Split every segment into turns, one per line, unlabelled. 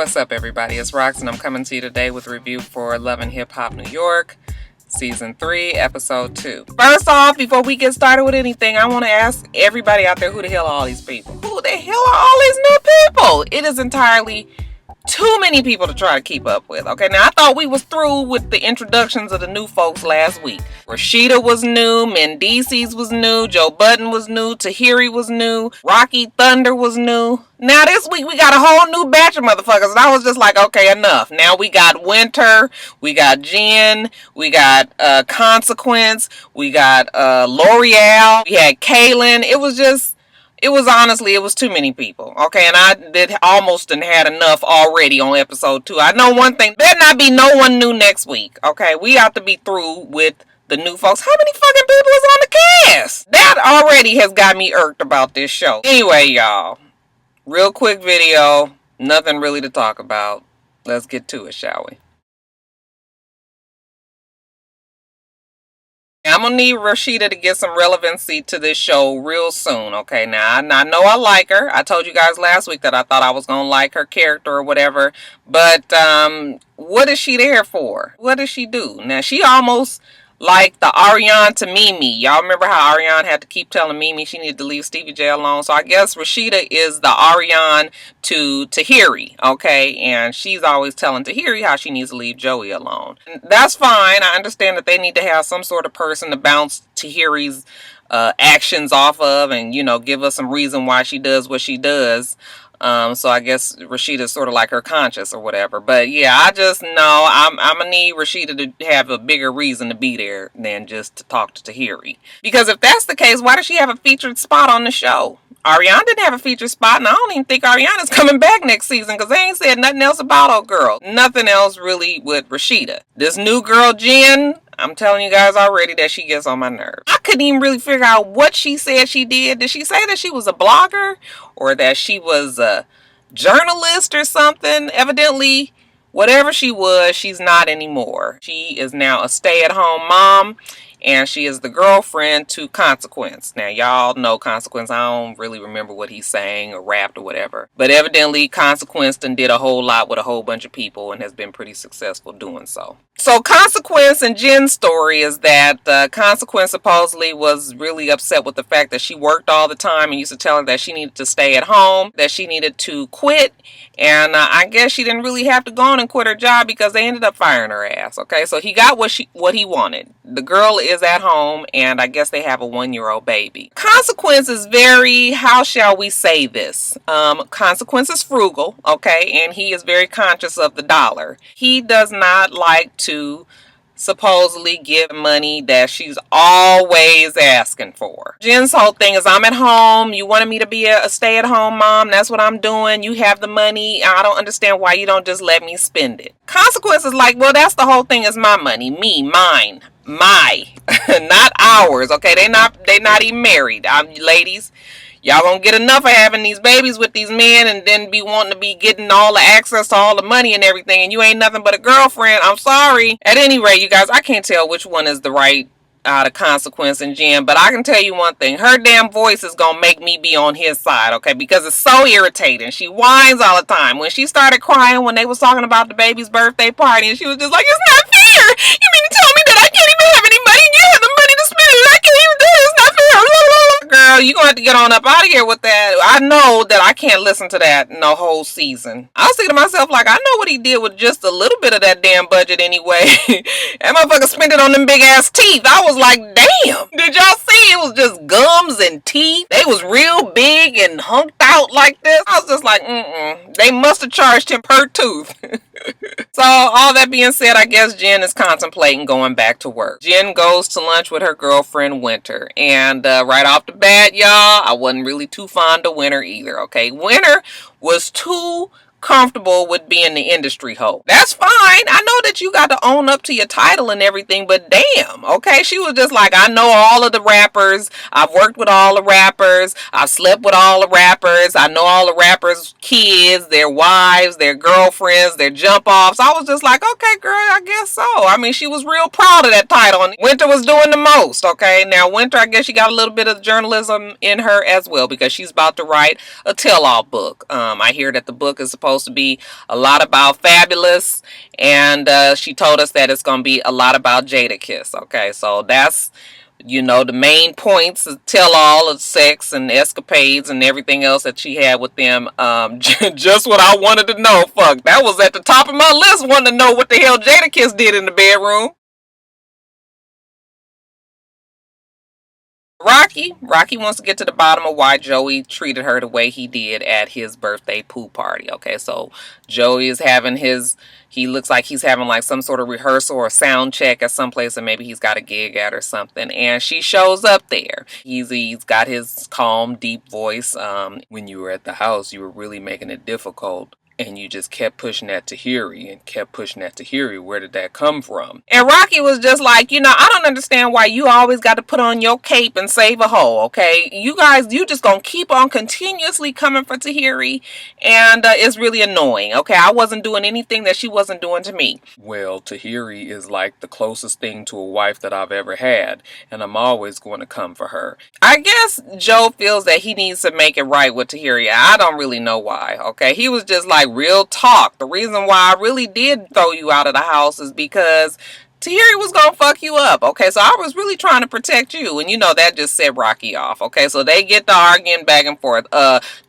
what's up everybody, it's Rox and I'm coming to you today with a review for Love and Hip Hop New York, Season 3, Episode 2. First off, before we get started with anything, I want to ask everybody out there, who the hell are all these people? Who the hell are all these new people? It is entirely too many people to try to keep up with. Okay, now I thought we was through with the introductions of the new folks last week. Rashida was new, Mendices was new, Joe Budden was new, Tahiri was new, Rocky Thunder was new. Now this week we got a whole new batch of motherfuckers, and I was just like, okay, enough. Now we got Winter, we got Jen, we got Consequence, we got L'Oreal, we had Kaylin. It was too many people, okay, and I did almost and had enough already on episode 2. I know one thing, better not be no one new next week, okay? We have to be through with the new folks. How many fucking people is on the cast? That already has got me irked about this show. Anyway, y'all, real quick video, nothing really to talk about. Let's get to it, shall we? I'm gonna need Rashida to get some relevancy to this show real soon, okay? Now, I know I like her. I told you guys last week that I thought I was gonna like her character or whatever, but what is she there for? What does she do? Now, she almost like the Ariane to Mimi. Y'all remember how Ariane had to keep telling Mimi she needed to leave Stevie J alone? So I guess Rashida is the Ariane to Tahiri, okay? And she's always telling Tahiri how she needs to leave Joey alone. And that's fine. I understand that they need to have some sort of person to bounce Tahiri's actions off of and, you know, give us some reason why she does what she does. So I guess Rashida's sort of like her conscience or whatever. But yeah, I just know I'm gonna need Rashida to have a bigger reason to be there than just to talk to Tahiri. Because if that's the case, why does she have a featured spot on the show? Ariane didn't have a featured spot, and I don't even think Ariane is coming back next season because they ain't said nothing else about old girl. Nothing else really with Rashida. This new girl, Jen, I'm telling you guys already that she gets on my nerves. I couldn't even really figure out what she said she did. Did she say that she was a blogger or that she was a journalist or something? Evidently, whatever she was, she's not anymore. She is now a stay-at-home mom, and she is the girlfriend to Consequence. Now, y'all know Consequence. I don't really remember what he sang or rapped or whatever. But evidently, Consequence done did a whole lot with a whole bunch of people and has been pretty successful doing so. So, Consequence and Jen's story is that Consequence supposedly was really upset with the fact that she worked all the time and used to tell her that she needed to stay at home, that she needed to quit. And I guess she didn't really have to go on and quit her job because they ended up firing her ass. Okay, so he got what he wanted. The girl is at home, and I guess they have a 1-year-old baby. Consequence is very, how shall we say this? Consequence is frugal, okay, and he is very conscious of the dollar. He does not like to supposedly give money that she's always asking for. Jen's whole thing is, I'm at home, you wanted me to be a stay-at-home mom, that's what I'm doing, you have the money, I don't understand why you don't just let me spend it. Consequence is like, well, that's the whole thing, is my money, me, mine, my, not ours, okay? They not even married. Ladies, y'all gonna get enough of having these babies with these men and then be wanting to be getting all the access to all the money and everything, and you ain't nothing but a girlfriend. I'm sorry. At any rate, you guys, I can't tell which one is the right out of Consequence and Jen, but I can tell you one thing. Her damn voice is gonna make me be on his side, okay? Because it's so irritating. She whines all the time. When she started crying when they was talking about the baby's birthday party, and she was just like, it's not fair. You mean to tell me that I can't even have any money and you have the money to spend it? I can't even do it. It's not fair. Girl, you gonna have to get on up out of here with that. I know that I can't listen to that in the whole season. I was thinking to myself, like, I know what he did with just a little bit of that damn budget anyway. That motherfucker spent it on them big ass teeth. I was like, damn. Did y'all see? It was just gums and teeth. They was real big and hunked out like this. I was just like, They must have charged him per tooth. So, all that being said, I guess Jen is contemplating going back to work. Jen goes to lunch with her girlfriend, Winter. And right off the bat, y'all, I wasn't really too fond of Winter either, okay? Winter was too comfortable with being the industry hoe. That's fine. I know that you got to own up to your title and everything, but damn, okay? She was just like, I know all of the rappers. I've worked with all the rappers. I've slept with all the rappers. I know all the rappers' kids, their wives, their girlfriends, their jump offs. I was just like, okay, girl, I guess so. I mean, she was real proud of that title. And Winter was doing the most, okay? Now, Winter, I guess she got a little bit of journalism in her as well because she's about to write a tell-all book. I hear that the book is supposed supposed to be a lot about Fabulous, and she told us that it's going to be a lot about Jadakiss. Okay, so that's, the main points, tell all of sex and escapades and everything else that she had with them. Just what I wanted to know. Fuck, that was at the top of my list, wanting to know what the hell Jadakiss did in the bedroom. Rocky wants to get to the bottom of why Joey treated her the way he did at his birthday pool party. Okay, so Joey is having he looks like he's having like some sort of rehearsal or sound check at some place that maybe he's got a gig at or something. And she shows up there. He's got his calm, deep voice. When you were at the house, you were really making it difficult. And you just kept pushing that Tahiri and kept pushing that Tahiri. Where did that come from? And Rocky was just like, I don't understand why you always got to put on your cape and save a hoe, okay? You guys, you just gonna keep on continuously coming for Tahiri, and it's really annoying, okay? I wasn't doing anything that she wasn't doing to me. Well, Tahiri is like the closest thing to a wife that I've ever had, and I'm always going to come for her. I guess Joe feels that he needs to make it right with Tahiri. I don't really know why, okay? He was just like, real talk. The reason why I really did throw you out of the house is because Tahiri was gonna fuck you up. Okay, so I was really trying to protect you, and that just set Rocky off. Okay, so they get the arguing back and forth.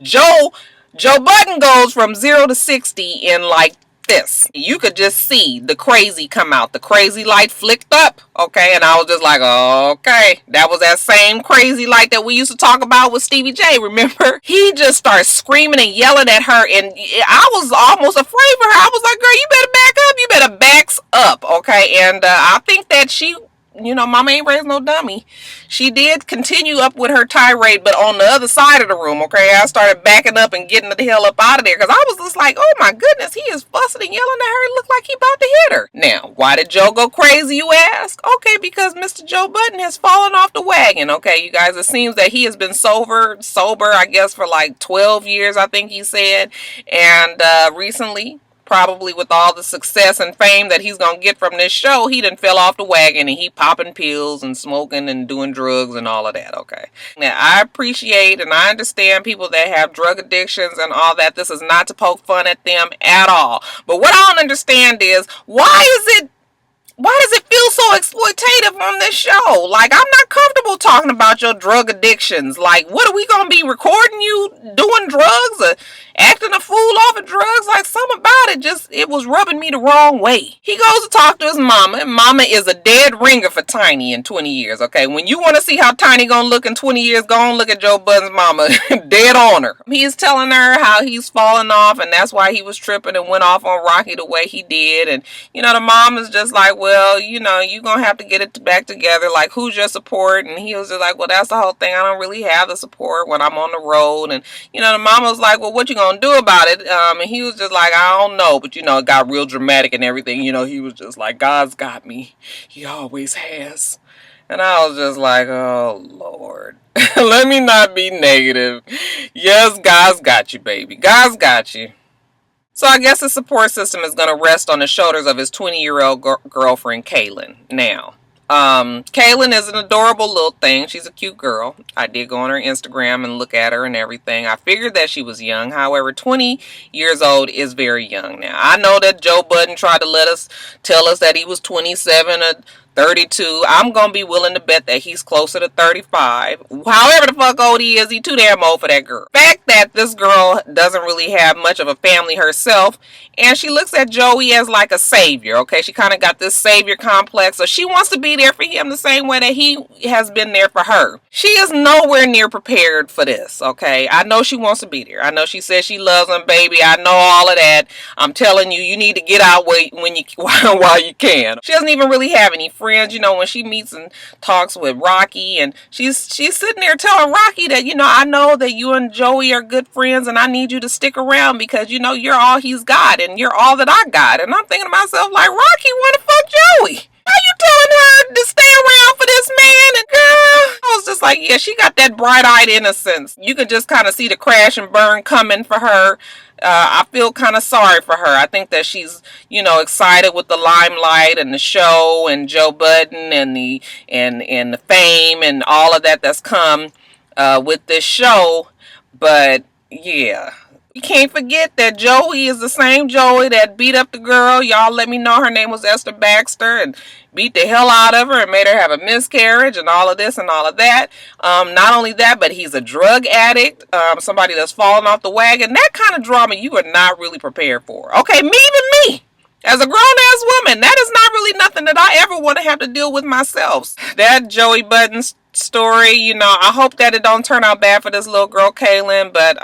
Joe Budden goes from 0 to 60 in like this. You could just see the crazy come out. The crazy light flicked up, okay? And I was just like, okay. That was that same crazy light that we used to talk about with Stevie J, remember? He just started screaming and yelling at her, and I was almost afraid for her. I was like, girl, you better back up. You better backs up, okay? And I think that she... Mama ain't raised no dummy. She did continue up with her tirade, but on the other side of the room, okay? I started backing up and getting the hell up out of there because I was just like, oh my goodness, he is fussing and yelling at her. It looked like he about to hit her. Now, why did Joe go crazy, you ask? Okay, because Mr. Joe Budden has fallen off the wagon, okay, you guys? It seems that he has been sober, I guess, for like 12 years, I think he said. And recently, probably with all the success and fame that he's gonna get from this show, he done fell off the wagon and he popping pills and smoking and doing drugs and all of that, okay? Now, I appreciate and I understand people that have drug addictions and all that. This is not to poke fun at them at all. But what I don't understand is, why does it feel so exploitative on this show? Like, I'm not comfortable talking about your drug addictions. Like, what are we gonna be recording you doing drugs or acting a fool off of drugs? Like, something about it was rubbing me the wrong way. He goes to talk to his mama, and mama is a dead ringer for Tiny in 20 years, okay? When you want to see how Tiny gonna look in 20 years, go on look at Joe Budden's mama. Dead on her. He's telling her how he's falling off, and that's why he was tripping and went off on Rocky the way he did. And, the mom is just like, well, you're going to have to get it back together. Like, who's your support? And he was just like, well, that's the whole thing. I don't really have the support when I'm on the road. And, the mama was like, well, what you going to do about it? And he was just like, I don't know. But, it got real dramatic and everything. He was just like, God's got me. He always has. And I was just like, oh, Lord. Let me not be negative. Yes, God's got you, baby. God's got you. So I guess the support system is going to rest on the shoulders of his 20-year-old girlfriend, Kaylin. Now, Kaylin is an adorable little thing. She's a cute girl. I did go on her Instagram and look at her and everything. I figured that she was young. However, 20 years old is very young now. I know that Joe Budden tried to tell us that he was 27 or 32. I'm going to be willing to bet that he's closer to 35. However the fuck old he is, he too damn old for that girl. The fact that this girl doesn't really have much of a family herself, and she looks at Joey as like a savior, okay? She kind of got this savior complex, so she wants to be there for him the same way that he has been there for her. She is nowhere near prepared for this, okay? I know she wants to be there. I know she says she loves him, baby. I know all of that. I'm telling you, you need to get out while you can. She doesn't even really have any friends, when she meets and talks with Rocky, and she's sitting there telling Rocky that, I know that you and Joey are good friends, and I need you to stick around because, you're all he's got, and you're all that I got. And I'm thinking to myself, like, Rocky want to fuck Joey. Are you telling her to stay around for this man? And girl, I was just like, yeah, she got that bright-eyed innocence. You could just kind of see the crash and burn coming for her. I feel kind of sorry for her. I think that she's, excited with the limelight and the show and Joe Budden and the fame and all of that that's come with this show. But yeah, You can't forget that Joey is the same Joey that beat up the girl. Y'all let me know her name was Esther Baxter and beat the hell out of her and made her have a miscarriage and all of this and all of that. Not only that, but he's a drug addict, somebody that's fallen off the wagon. That kind of drama you are not really prepared for. Okay, even me. As a grown-ass woman, that is not really nothing that I ever want to have to deal with myself. That Joey Buttons story, I hope that it don't turn out bad for this little girl, Kaylin, but,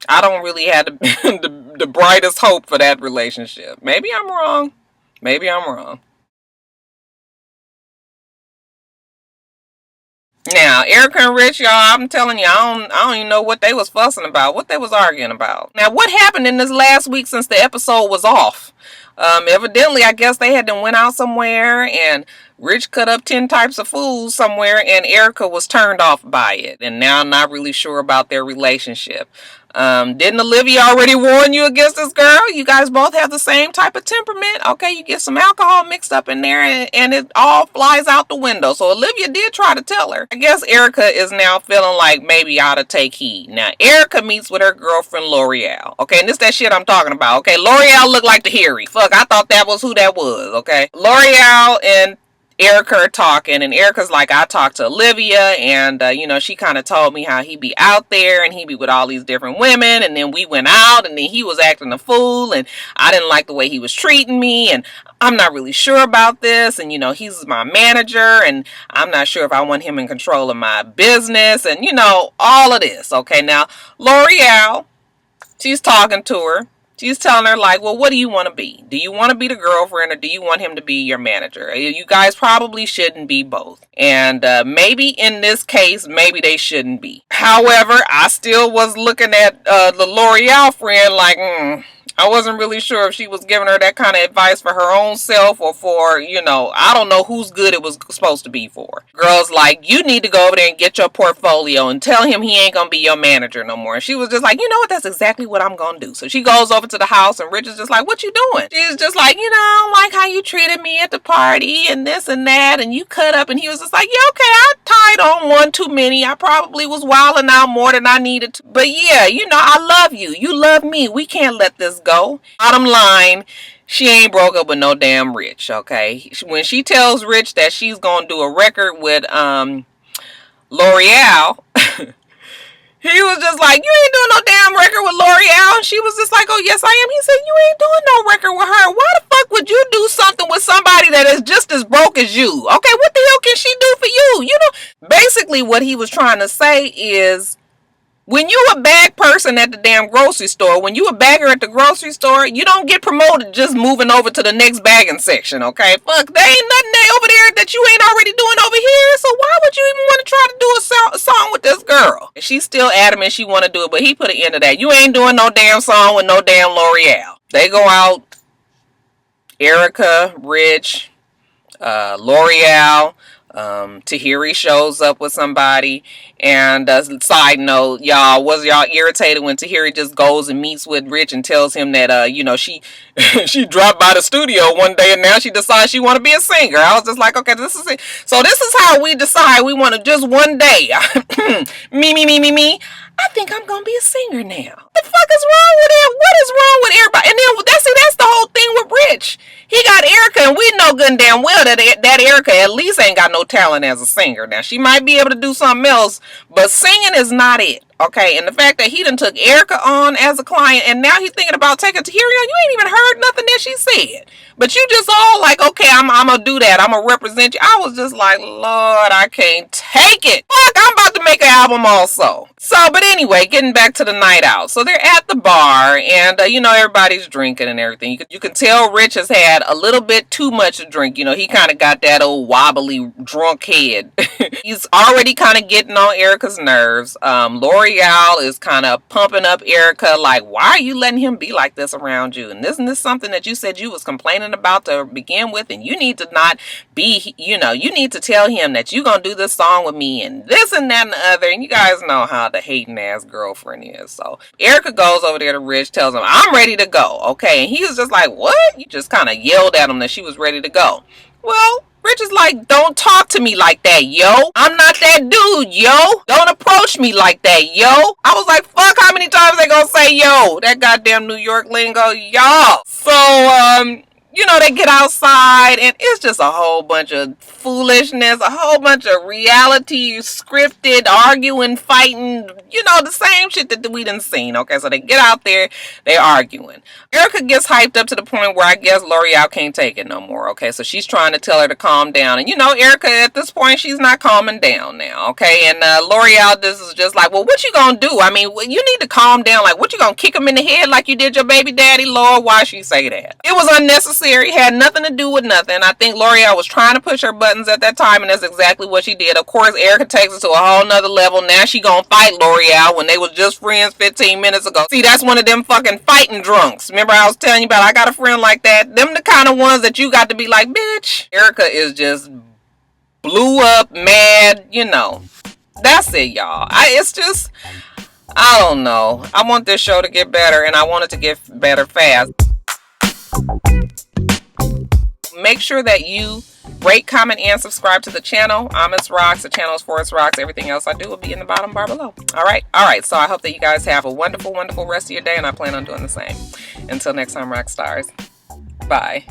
I don't really have the brightest hope for that relationship. Maybe I'm wrong. Maybe I'm wrong. Now, Erica and Rich, y'all, I'm telling you, I don't even know what they was fussing about, what they was arguing about. Now, what happened in this last week since the episode was off? Evidently, I guess they had to went out somewhere and Rich cut up 10 types of food somewhere and Erica was turned off by it. And now I'm not really sure about their relationship. Didn't Olivia already warn you against this girl? You guys both have the same type of temperament. Okay, you get some alcohol mixed up in there and it all flies out the window. So Olivia did try to tell her. I guess Erica is now feeling like maybe I ought to take heed. Now, Erica meets with her girlfriend L'Oreal. Okay, and this that shit I'm talking about. Okay, L'Oreal looked like the Harry. Fuck, I thought that was who that was. Okay, L'Oreal and Erica are talking, and Erica's like, I talked to Olivia, and, she kind of told me how he be out there, and he be with all these different women, and then we went out, and then he was acting a fool, and I didn't like the way he was treating me, and I'm not really sure about this, and, he's my manager, and I'm not sure if I want him in control of my business, and, all of this. Okay, now, L'Oreal, she's talking to her. She's telling her, like, well, what do you want to be? Do you want to be the girlfriend or do you want him to be your manager? You guys probably shouldn't be both. And maybe in this case, maybe they shouldn't be. However, I still was looking at the L'Oreal friend like, I wasn't really sure if she was giving her that kind of advice for her own self or for, I don't know whose good it was supposed to be for. Girls like, you need to go over there and get your portfolio and tell him he ain't going to be your manager no more. And she was just like, you know what, that's exactly what I'm going to do. So she goes over to the house and Rich is just like, what you doing? She's just like, I don't like how you treated me at the party and this and that and you cut up. And he was just like, yeah, okay, I tied on one too many. I probably was wilding out more than I needed to. But yeah, I love you. You love me. We can't let this go. Bottom line, she ain't broke up with no damn Rich, okay? When she tells Rich that she's gonna do a record with L'Oreal, he was just like, you ain't doing no damn record with L'Oreal. And she was just like, oh yes I am. He said, you ain't doing no record with her. Why the fuck would you do something with somebody that is just as broke as you? Okay, what the hell can she do for you? Basically what he was trying to say is, when you a bag person at the damn grocery store, when you a bagger at the grocery store, you don't get promoted just moving over to the next bagging section, okay? Fuck, there ain't nothing there over there that you ain't already doing over here, so why would you even want to try to do a song with this girl? She's still adamant she want to do it, but he put an end to that. You ain't doing no damn song with no damn L'Oreal. They go out, Erica, Rich, L'Oreal, Tahiri shows up with somebody. And side note, y'all, was y'all irritated when Tahiri just goes and meets with Rich and tells him that she she dropped by the studio one day and now she decides she want to be a singer? I was just like, okay, this is it. So this is how we decide we want to just one day. me. I think I'm gonna be a singer now. What the fuck is wrong with him? What is wrong with everybody? And then that's the whole thing with Rich. He got Erica, and we know good and damn well that Erica at least ain't got no talent as a singer. Now she might be able to do something else, but singing is not it. Okay, and the fact that he done took Erica on as a client, and now he's thinking about taking Tahiri on, you ain't even heard nothing that she said. But you just all like, okay, I'm gonna do that. I'm gonna represent you. I was just like, Lord, I can't take it. Fuck, I'm about to make an album also. So, but anyway, getting back to the night out. So they're at the bar, and everybody's drinking and everything. You can tell Rich has had a little bit too much to drink. He kind of got that old wobbly drunk head. He's already kind of getting on Erica's nerves. L'Oreal is kind of pumping up Erica, like, why are you letting him be like this around you? And isn't this something that you said you was complaining about to begin with? And you need to not be, you need to tell him that you gonna do this song with me and this and that and the other. And you guys know how the hating ass girlfriend is. So Erica goes over there to Rich, tells him, I'm ready to go. Okay. And he was just like, what? You just kind of yelled at him that she was ready to go. Well, Rich is like, don't talk to me like that, yo. I'm not that dude, yo. Don't approach me like that, yo. I was like, fuck, how many times they gonna say yo? That goddamn New York lingo, y'all. So, you know, they get outside and it's just a whole bunch of foolishness, a whole bunch of reality, scripted, arguing, fighting, you know, the same shit that we done seen. Okay, so they get out there, they arguing. Erica gets hyped up to the point where I guess L'Oreal can't take it no more. Okay, so she's trying to tell her to calm down. And you know, Erica at this point, she's not calming down now. Okay, and L'Oreal, this is just like, well, what you gonna do? I mean, you need to calm down. Like, what you gonna kick him in the head like you did your baby daddy? Lord, why she say that? It was unnecessary, had nothing to do with nothing. I think L'Oreal was trying to push her buttons at that time, and that's exactly what she did. Of course, Erica takes it to a whole nother level. Now she gonna fight L'Oreal when they was just friends 15 minutes ago. See, that's one of them fucking fighting drunks. Remember I was telling you about I got a friend like that? Them the kind of ones that you got to be like, bitch. Erica is just blew up, mad, you know. That's it, y'all. It's just, I don't know. I want this show to get better, and I want it to get better fast. Make sure that you rate, comment, and subscribe to the channel. I'm itsrox. The channel is for itsrox. Everything else I do will be in the bottom bar below. All right. So I hope that you guys have a wonderful, wonderful rest of your day, and I plan on doing the same. Until next time, Roxstars. Bye.